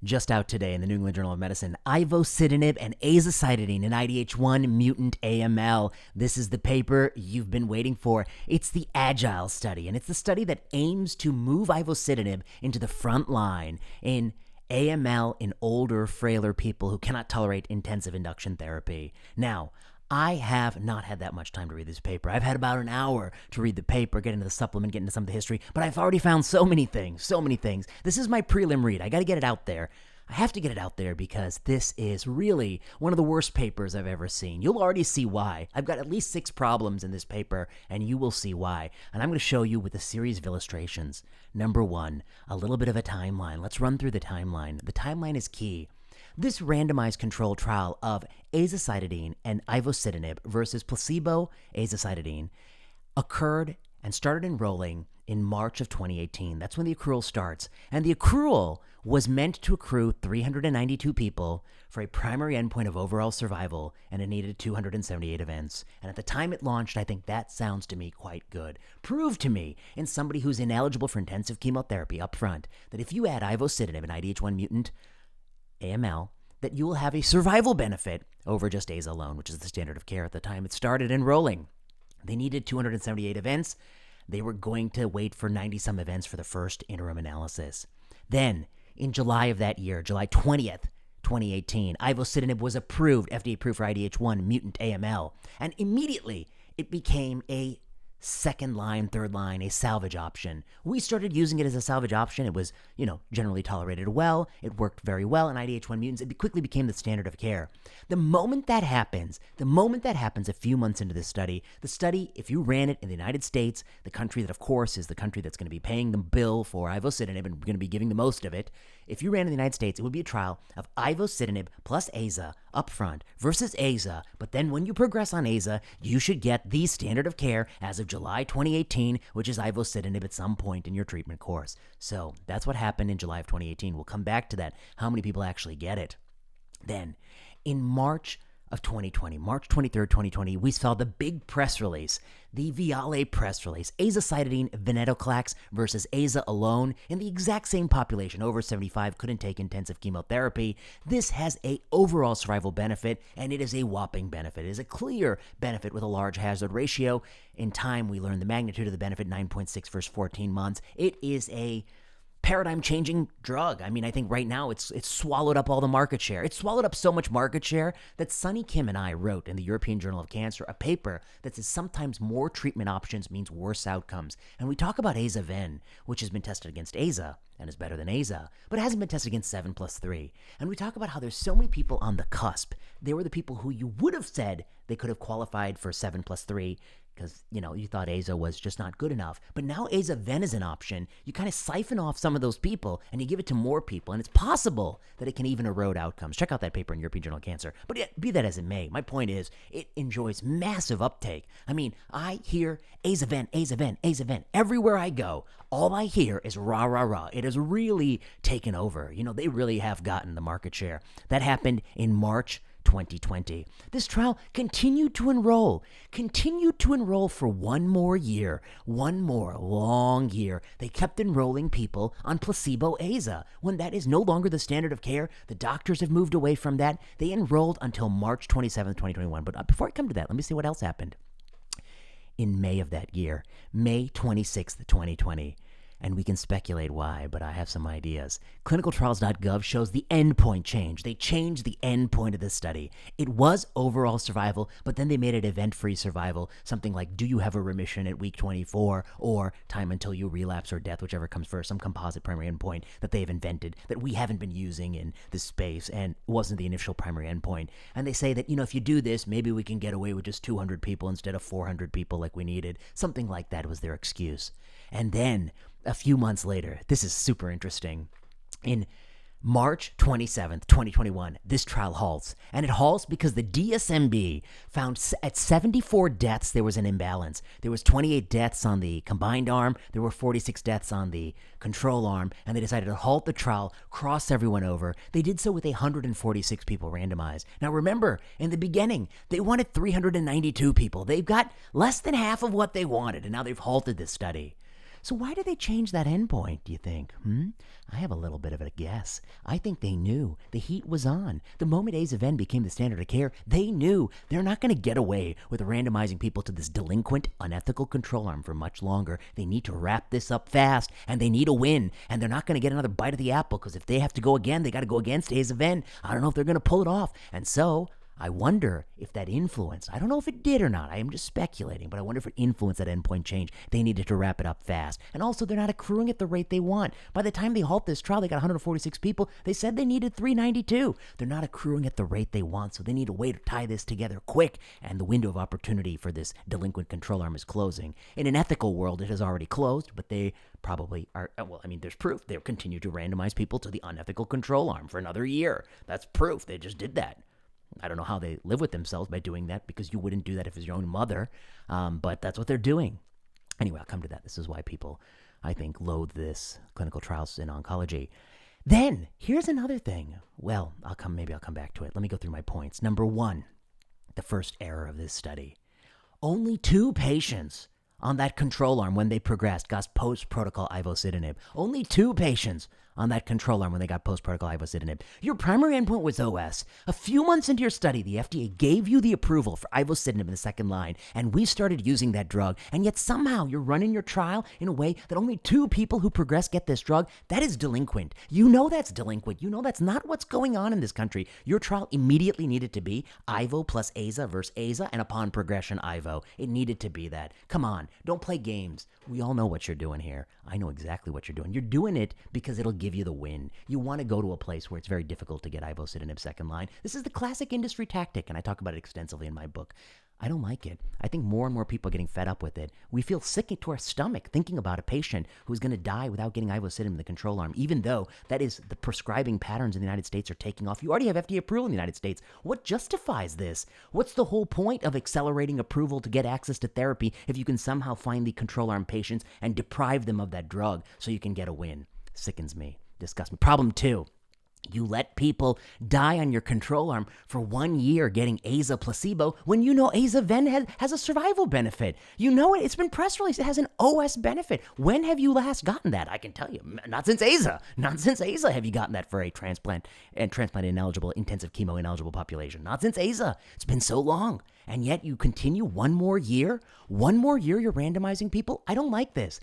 Just out today in the New England Journal of Medicine, Ivosidenib and Azacitidine in IDH1 mutant AML. This is the paper you've been waiting for. It's the AGILE study, and it's the study that aims to move Ivosidenib into the front line in AML in older, frailer people who cannot tolerate intensive induction therapy. Now, I have not had that much time to read this paper. I've had about an hour to read the paper, get into the supplement, get into some of the history, but I've already found so many things. This is my prelim read. I got to get it out there. I have to get it out there because this is really one of the worst papers I've ever seen. You'll already see why. I've got at least 6 problems in this paper, and you will see why. And I'm going to show you with a series of illustrations. Number 1, a little bit of a timeline. Let's run through the timeline. The timeline is key. This randomized controlled trial of azacitidine and ivosidenib versus placebo azacitidine occurred and started enrolling in March of 2018. That's when the accrual starts. And the accrual was meant to accrue 392 people for a primary endpoint of overall survival, and it needed 278 events. And at the time it launched, I think that sounds to me quite good. Prove to me, in somebody who's ineligible for intensive chemotherapy up front, that if you add ivosidenib, an IDH1 mutant AML, that you will have a survival benefit over just AZA alone, which is the standard of care at the time it started enrolling. They needed 278 events. They were going to wait for 90-some events for the first interim analysis. Then, in July of that year, July 20th, 2018, ivosidenib was approved, FDA approved for IDH1 mutant AML, and immediately it became a second line, third line, a salvage option. We started using it as a salvage option. It was, generally tolerated well. It worked very well in IDH1 mutants. It quickly became the standard of care. The moment that happens a few months into this study, the study, if you ran it in the United States, the country that, of course, is the country that's going to be paying the bill for ivosidenib and going to be giving the most of it, if you ran in the United States, it would be a trial of ivosidenib plus AZA up front versus AZA, but then when you progress on AZA, you should get the standard of care as of July 2018, which is ivosidenib at some point in your treatment course. So that's what happened in July of 2018. We'll come back to that, how many people actually get it. Then, in March of 2020, March 23rd, 2020, we saw the big press release, the Viale press release, azacitidine venetoclax versus AZA alone in the exact same population, over 75, couldn't take intensive chemotherapy. This has a overall survival benefit, and it is a whopping benefit. It is a clear benefit with a large hazard ratio. In time, we learned the magnitude of the benefit, 9.6 versus 14 months. It is a paradigm-changing drug. I mean, I think right now it's swallowed up all the market share. It swallowed up so much market share that Sunny Kim and I wrote in the European Journal of Cancer a paper that says sometimes more treatment options means worse outcomes. And we talk about AZA-VEN, which has been tested against AZA and is better than AZA, but it hasn't been tested against 7+3. And we talk about how there's so many people on the cusp. They were the people who you would have said they could have qualified for 7+3 because, you thought AZA was just not good enough. But now AZA-VEN is an option. You kind of siphon off some of those people and you give it to more people, and it's possible that it can even erode outcomes. Check out that paper in European Journal of Cancer. But be that as it may, my point is it enjoys massive uptake. I mean, I hear AZA-VEN, AZA-VEN, AZA-VEN. Everywhere I go, all I hear is rah, rah, rah. It has really taken over. They really have gotten the market share. That happened in March 2020. This trial continued to enroll for one more year, one more long year. They kept enrolling people on placebo AZA. When that is no longer the standard of care, the doctors have moved away from that. They enrolled until March 27th, 2021. But before I come to that, let me see what else happened. In May of that year, May 26th, 2020, and we can speculate why, but I have some ideas. ClinicalTrials.gov shows the endpoint change. They changed the endpoint of this study. It was overall survival, but then they made it event-free survival, something like do you have a remission at week 24 or time until you relapse or death, whichever comes first, some composite primary endpoint that they've invented that we haven't been using in this space and wasn't the initial primary endpoint. And they say that, if you do this, maybe we can get away with just 200 people instead of 400 people like we needed. Something like that was their excuse. And then a few months later, this is super interesting. In March 27th, 2021, this trial halts. And it halts because the DSMB found at 74 deaths, there was an imbalance. There was 28 deaths on the combined arm. There were 46 deaths on the control arm. And they decided to halt the trial, cross everyone over. They did so with 146 people randomized. Now remember, in the beginning, they wanted 392 people. They've got less than half of what they wanted, and now they've halted this study. So why did they change that endpoint, do you think? I have a little bit of a guess. I think they knew the heat was on. The moment Aza-Ven became the standard of care, they knew they're not going to get away with randomizing people to this delinquent, unethical control arm for much longer. They need to wrap this up fast, and they need a win, and they're not going to get another bite of the apple, because if they have to go again, they got to go against Aza-Ven. I don't know if they're going to pull it off. And so I wonder if that influenced, I don't know if it did or not, I am just speculating, but I wonder if it influenced that endpoint change. They needed to wrap it up fast. And also, they're not accruing at the rate they want. By the time they halt this trial, they got 146 people. They said they needed 392. They're not accruing at the rate they want, so they need a way to tie this together quick, and the window of opportunity for this delinquent control arm is closing. In an ethical world, it has already closed, but they probably are, well, I mean, there's proof. They'll continue to randomize people to the unethical control arm for another year. That's proof. They just did that. I don't know how they live with themselves by doing that, because you wouldn't do that if it was your own mother, but that's what they're doing. Anyway, I'll come to that. This is why people, I think, loathe this clinical trials in oncology. Then, here's another thing. Well, maybe I'll come back to it. Let me go through my points. Number one, the first error of this study. Only 2 patients on that control arm when they progressed got post-protocol Ivosidenib. Only 2 patients on that control arm when they got post-protocol Ivosidenib. Your primary endpoint was OS. A few months into your study, the FDA gave you the approval for Ivosidenib in the second line, and we started using that drug, and yet somehow you're running your trial in a way that only 2 people who progress get this drug. That is delinquent. You know that's delinquent. You know that's not what's going on in this country. Your trial immediately needed to be Ivo plus Aza versus Aza, and upon progression, Ivo. It needed to be that. Come on, don't play games. We all know what you're doing here. I know exactly what you're doing. You're doing it because it'll give you the win. You want to go to a place where it's very difficult to get Ivosidenib second line. This is the classic industry tactic, and I talk about it extensively in my book. I don't like it. I think more and more people are getting fed up with it. We feel sick to our stomach thinking about a patient who's going to die without getting Ivosidenib in the control arm, even though that is the prescribing patterns in the United States are taking off. You already have FDA approval in the United States. What justifies this? What's the whole point of accelerating approval to get access to therapy if you can somehow find the control arm patients and deprive them of that drug so you can get a win? Sickens me. Disgusts me. Problem 2. You let people die on your control arm for 1 year getting Aza placebo when you know Aza-Ven has a survival benefit. You know it. It's been press released. It has an OS benefit. When have you last gotten that? I can tell you. Not since Aza. Not since Aza have you gotten that for a transplant and transplant ineligible, intensive chemo ineligible population. Not since Aza. It's been so long. And yet you continue 1 more year? 1 more year you're randomizing people? I don't like this.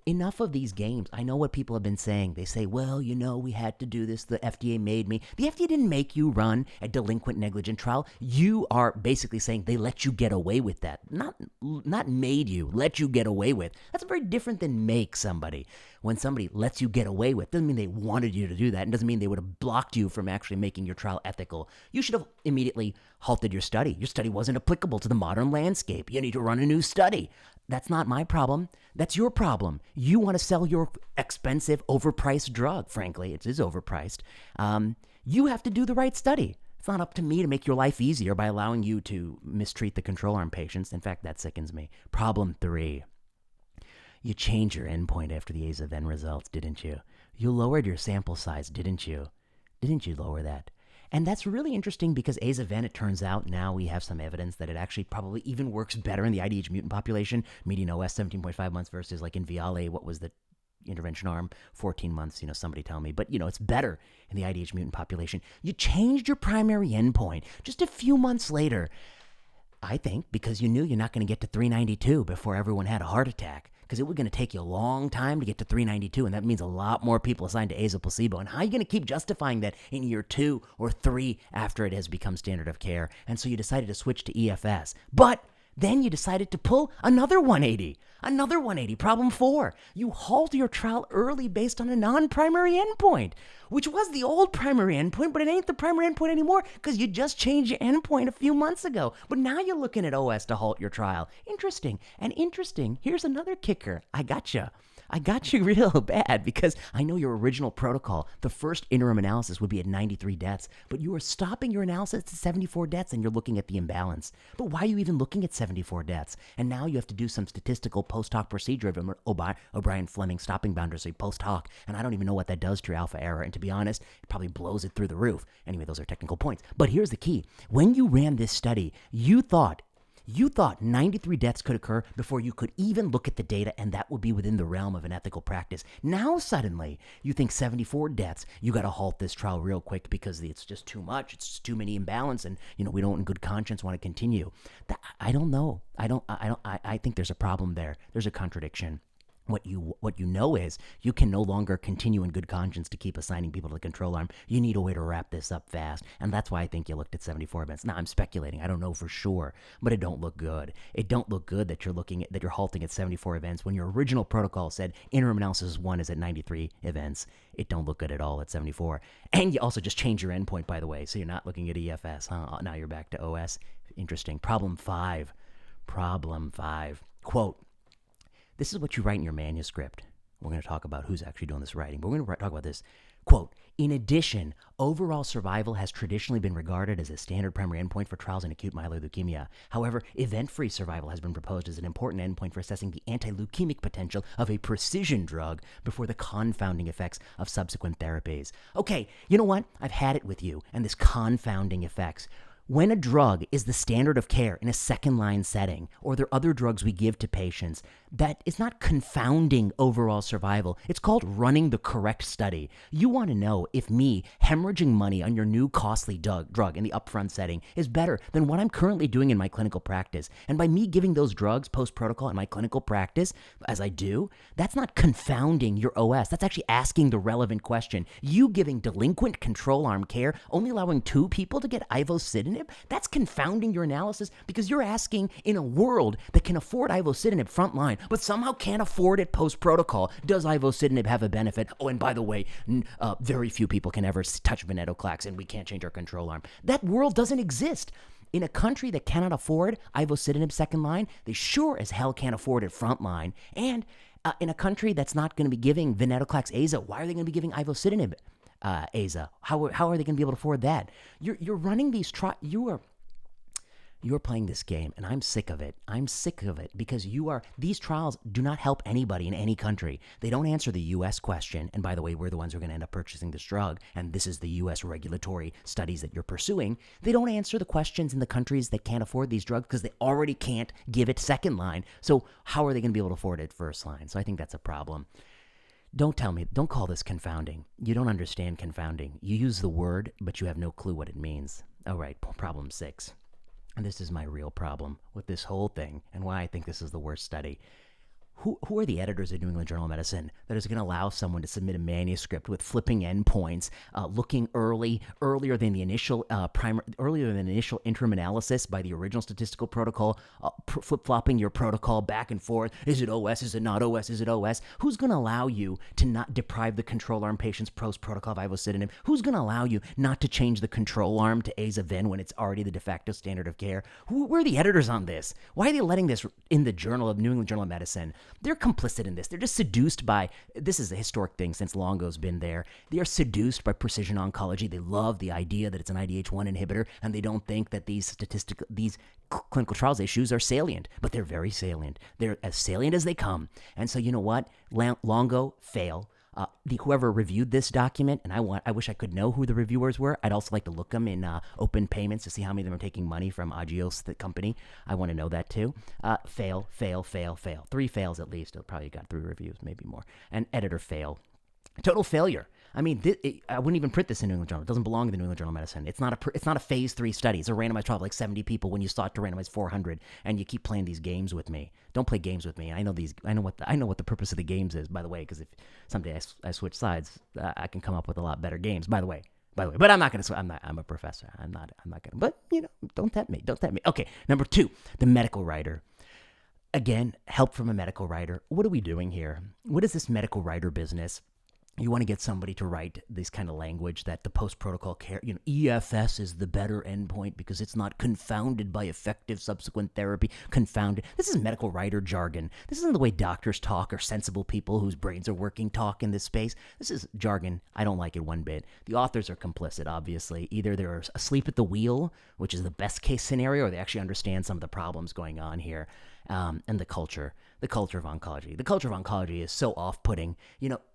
Enough of these games. I know what people have been saying. They say, well, you know, we had to do this. The FDA made me. The FDA didn't make you run a delinquent negligent trial. You are basically saying they let you get away with that. Not made you, let you get away with. That's very different than make somebody. When somebody lets you get away with, doesn't mean they wanted you to do that. And doesn't mean they would have blocked you from actually making your trial ethical. You should have immediately halted your study. Your study wasn't applicable to the modern landscape. You need to run a new study. That's not my problem. That's your problem. You want to sell your expensive, overpriced drug. Frankly, it is overpriced. You have to do the right study. It's not up to me to make your life easier by allowing you to mistreat the control arm patients. In fact, that sickens me. Problem 3. You changed your endpoint after the Aza-Ven results, didn't you? You lowered your sample size, didn't you? Didn't you lower that? And that's really interesting because Aza-Ven, it turns out now we have some evidence that it actually probably even works better in the IDH mutant population. Median OS 17.5 months versus like in Viale, what was the intervention arm? 14 months, somebody tell me. But, it's better in the IDH mutant population. You changed your primary endpoint just a few months later, I think, because you knew you're not going to get to 392 before everyone had a heart attack. Because it was going to take you a long time to get to 392, and that means a lot more people assigned to Aza placebo. And how are you going to keep justifying that in year 2 or 3 after it has become standard of care? And so you decided to switch to EFS. But then you decided to pull another 180. Another 180. Problem 4. You halt your trial early based on a non-primary endpoint, which was the old primary endpoint, but it ain't the primary endpoint anymore because you just changed your endpoint a few months ago. But now you're looking at OS to halt your trial. Interesting. And interesting, here's another kicker. I gotcha real bad because I know your original protocol, the first interim analysis would be at 93 deaths, but you are stopping your analysis at 74 deaths and you're looking at the imbalance. But why are you even looking at 74 deaths? And now you have to do some statistical post-hoc procedure of O'Brien-Fleming stopping boundary, so post-hoc, and I don't even know what that does to your alpha error, and to be honest, it probably blows it through the roof. Anyway, those are technical points. But here's the key. When you ran this study, you thought You thought 93 deaths could occur before you could even look at the data, and that would be within the realm of an ethical practice. Now, suddenly, you think 74 deaths, you got to halt this trial real quick because it's just too much. It's just too many imbalance, and, we don't in good conscience want to continue. I don't know. I think there's a problem there. There's a contradiction. What you know is you can no longer continue in good conscience to keep assigning people to the control arm. You need a way to wrap this up fast, and that's why I think you looked at 74 events. Now, I'm speculating. I don't know for sure, but it don't look good. It don't look good that you're halting at 74 events when your original protocol said interim analysis 1 is at 93 events. It don't look good at all at 74. And you also just change your endpoint, by the way, so you're not looking at EFS. Now you're back to OS. Interesting. Problem 5. Quote, this is what you write in your manuscript. We're going to talk about who's actually doing this writing, but we're going to talk about this. Quote, in addition, overall survival has traditionally been regarded as a standard primary endpoint for trials in acute myeloid leukemia. However, event-free survival has been proposed as an important endpoint for assessing the anti-leukemic potential of a precision drug before the confounding effects of subsequent therapies. Okay, you know what? I've had it with you and this confounding effects. When a drug is the standard of care in a second-line setting, or there are other drugs we give to patients, that is not confounding overall survival. It's called running the correct study. You want to know if me hemorrhaging money on your new costly drug in the upfront setting is better than what I'm currently doing in my clinical practice. And by me giving those drugs post-protocol in my clinical practice, as I do, that's not confounding your OS. That's actually asking the relevant question. You giving delinquent control arm care, only allowing 2 people to get ivosidenib, that's confounding your analysis because you're asking in a world that can afford ivosidenib frontline, but somehow can't afford it post-protocol. Does ivosidenib have a benefit? Oh, and by the way, very few people can ever touch venetoclax, and we can't change our control arm. That world doesn't exist. In a country that cannot afford ivosidenib second line, they sure as hell can't afford it frontline. And in a country that's not going to be giving venetoclax AZA, why are they going to be giving ivosidenib AZA? How are they going to be able to afford that? You're running these you're playing this game, and I'm sick of it. I'm sick of it because these trials do not help anybody in any country. They don't answer the U.S. question. And by the way, we're the ones who are going to end up purchasing this drug, and this is the U.S. regulatory studies that you're pursuing. They don't answer the questions in the countries that can't afford these drugs because they already can't give it second line. So how are they going to be able to afford it first line? So I think that's a problem. Don't call this confounding. You don't understand confounding. You use the word, but you have no clue what it means. All right, problem 6. And this is my real problem with this whole thing and why I think this is the worst study. Who are the editors of New England Journal of Medicine that is going to allow someone to submit a manuscript with flipping endpoints, looking earlier than the initial interim analysis by the original statistical protocol, flip-flopping your protocol back and forth? Is it OS? Is it not OS? Is it OS? Who's going to allow you to not deprive the control arm patients post-protocol of ivosidenib? Who's going to allow you not to change the control arm to aza-ven when it's already the de facto standard of care? Who are the editors on this? Why are they letting this in the New England Journal of Medicine? They're complicit in this. They're just seduced by, this is a historic thing since Longo's been there. They are seduced by precision oncology. They love the idea that it's an IDH1 inhibitor, and they don't think that these clinical trials issues are salient, but they're very salient. They're as salient as they come. And so you know what? Longo, fail. Whoever reviewed this document, and I wish I could know who the reviewers were. I'd also like to look them in open payments to see how many of them are taking money from AGILE, the company. I want to know that too. Fail. 3 fails at least. It probably got 3 reviews, maybe more. And editor fail. Total failure. I mean, I wouldn't even print this in New England Journal. It doesn't belong in the New England Journal of Medicine. It's not a phase 3 study. It's a randomized trial of like 70 people when you start to randomize 400, and you keep playing these games with me. Don't play games with me. I know what the purpose of the games is, by the way, because if someday I switch sides, I can come up with a lot better games. By the way, but I'm not going to. I'm a professor. I'm not going to. But don't tempt me. Okay, number 2, the medical writer. Again, help from a medical writer. What are we doing here? What is this medical writer business? You want to get somebody to write this kind of language that the post-protocol care, EFS is the better endpoint because it's not confounded by effective subsequent therapy. Confounded. This is medical writer jargon. This isn't the way doctors talk or sensible people whose brains are working talk in this space. This is jargon. I don't like it one bit. The authors are complicit, obviously. Either they're asleep at the wheel, which is the best case scenario, or they actually understand some of the problems going on here and the culture. the culture of oncology. The culture of oncology is so off-putting.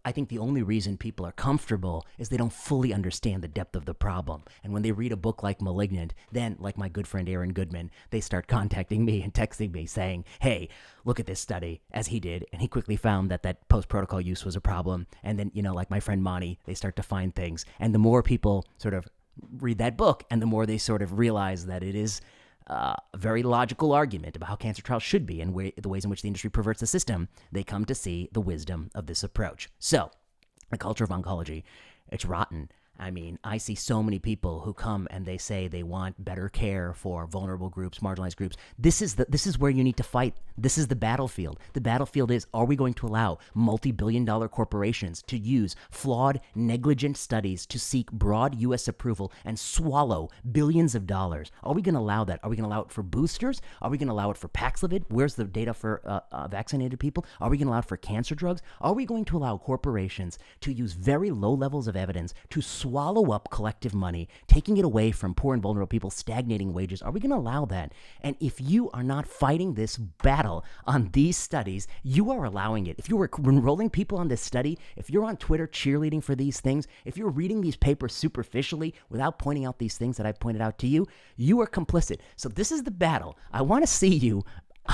I think the only reason people are comfortable is they don't fully understand the depth of the problem. And when they read a book like Malignant, then, like my good friend Aaron Goodman, they start contacting me and texting me saying, hey, look at this study, as he did. And he quickly found that post-protocol use was a problem. And then, like my friend Monty, they start to find things. And the more people sort of read that book, and the more they sort of realize that it is a very logical argument about how cancer trials should be and the ways in which the industry perverts the system, they come to see the wisdom of this approach. So, the culture of oncology, it's rotten. I mean, I see so many people who come and they say they want better care for vulnerable groups, marginalized groups. This is where you need to fight. This is the battlefield. The battlefield is, are we going to allow multi-billion-dollar corporations to use flawed, negligent studies to seek broad U.S. approval and swallow billions of dollars? Are we going to allow that? Are we going to allow it for boosters? Are we going to allow it for Paxlovid? Where's the data for vaccinated people? Are we going to allow it for cancer drugs? Are we going to allow corporations to use very low levels of evidence to swallow up collective money, taking it away from poor and vulnerable people, stagnating wages? Are we going to allow that? And if you are not fighting this battle on these studies, you are allowing it. If you were enrolling people on this study, if you're on Twitter cheerleading for these things, if you're reading these papers superficially without pointing out these things that I pointed out to you, you are complicit. So this is the battle. I want to see you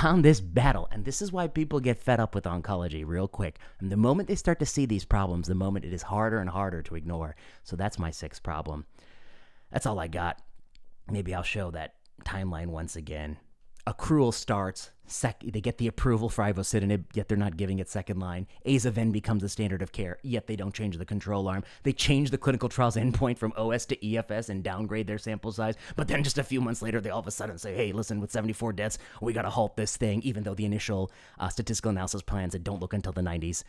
on this battle. And this is why people get fed up with oncology real quick. And the moment they start to see these problems, the moment it is harder and harder to ignore. So that's my sixth problem. That's all I got. Maybe I'll show that timeline once again. Accrual starts. They get the approval for ivosidenib, yet they're not giving it second line. Aza-Ven becomes the standard of care, yet they don't change the control arm. They change the clinical trials endpoint from OS to EFS and downgrade their sample size. But then just a few months later, they all of a sudden say, hey, listen, with 74 deaths, we got to halt this thing, even though the initial statistical analysis plans that don't look until the 90s.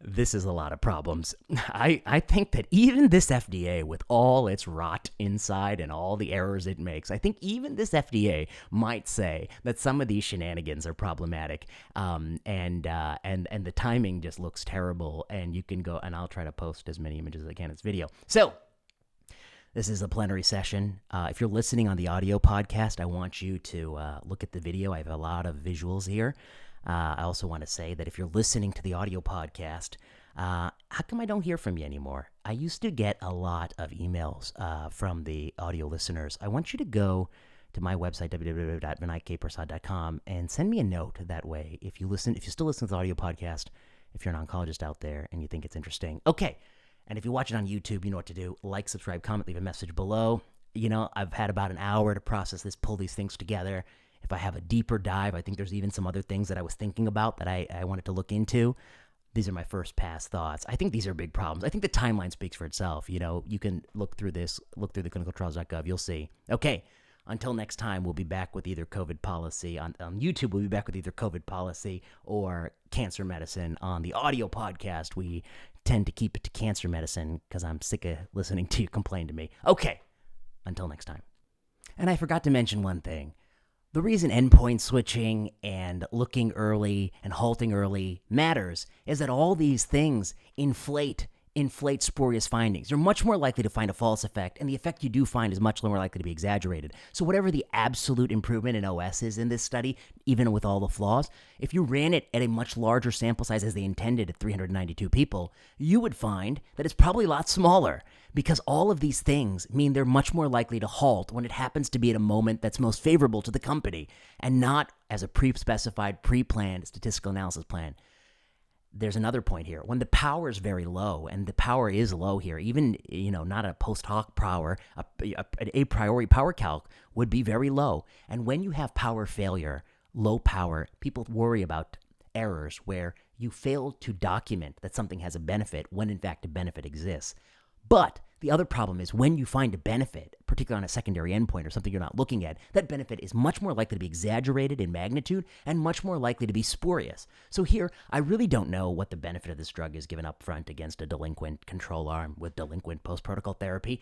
This is a lot of problems. I think that even this FDA, with all its rot inside and all the errors it makes, I think even this FDA might say that some of these shenanigans are problematic, and the timing just looks terrible. And you can go, and I'll try to post as many images as I can in this video. So, this is a plenary session. If you're listening on the audio podcast, I want you to look at the video. I have a lot of visuals here. I also want to say that if you're listening to the audio podcast, how come I don't hear from you anymore? I used to get a lot of emails from the audio listeners. I want you to go to my website, www.vinaykprasad.com, and send me a note that way if you still listen to the audio podcast, if you're an oncologist out there and you think it's interesting. Okay, and if you watch it on YouTube, you know what to do. Like, subscribe, comment, leave a message below. I've had about an hour to process this, pull these things together. If I have a deeper dive, I think there's even some other things that I was thinking about that I wanted to look into. These are my first pass thoughts. I think these are big problems. I think the timeline speaks for itself. You can look through this, look through the clinicaltrials.gov. You'll see. Okay, until next time, we'll be back with either COVID policy. On YouTube, we'll be back with either COVID policy or cancer medicine. On the audio podcast, we tend to keep it to cancer medicine because I'm sick of listening to you complain to me. Okay, until next time. And I forgot to mention one thing. The reason endpoint switching and looking early and halting early matters is that all these things inflate spurious findings. You're much more likely to find a false effect, and the effect you do find is much more likely to be exaggerated. So whatever the absolute improvement in OS is in this study, even with all the flaws, if you ran it at a much larger sample size as they intended at 392 people, you would find that it's probably a lot smaller, because all of these things mean they're much more likely to halt when it happens to be at a moment that's most favorable to the company, and not as a pre-specified, pre-planned statistical analysis plan. There's another point here. When the power is very low, and the power is low here, even, not a post-hoc power, a priori power calc would be very low. And when you have power failure, low power, people worry about errors where you fail to document that something has a benefit when in fact a benefit exists. But the other problem is when you find a benefit, particularly on a secondary endpoint or something you're not looking at, that benefit is much more likely to be exaggerated in magnitude and much more likely to be spurious. So here, I really don't know what the benefit of this drug is given up front against a delinquent control arm with delinquent post-protocol therapy.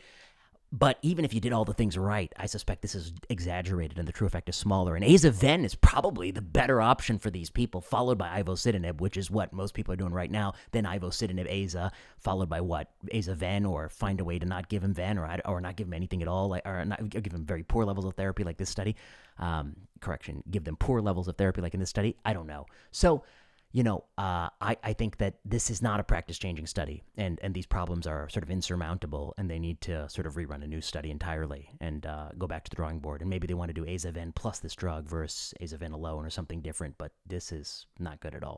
But even if you did all the things right, I suspect this is exaggerated and the true effect is smaller. And Aza-Ven is probably the better option for these people, followed by Ivosidenib, which is what most people are doing right now. Then Ivosidenib, Aza, followed by what? Aza-Ven, or find a way to not give him Ven, or not give him anything at all, or not give him very poor levels of therapy like this study. Give them poor levels of therapy like in this study. I don't know. So I think that this is not a practice-changing study, and these problems are sort of insurmountable, and they need to sort of rerun a new study entirely and go back to the drawing board. And maybe they want to do aza-ven plus this drug versus aza-ven alone or something different, but this is not good at all.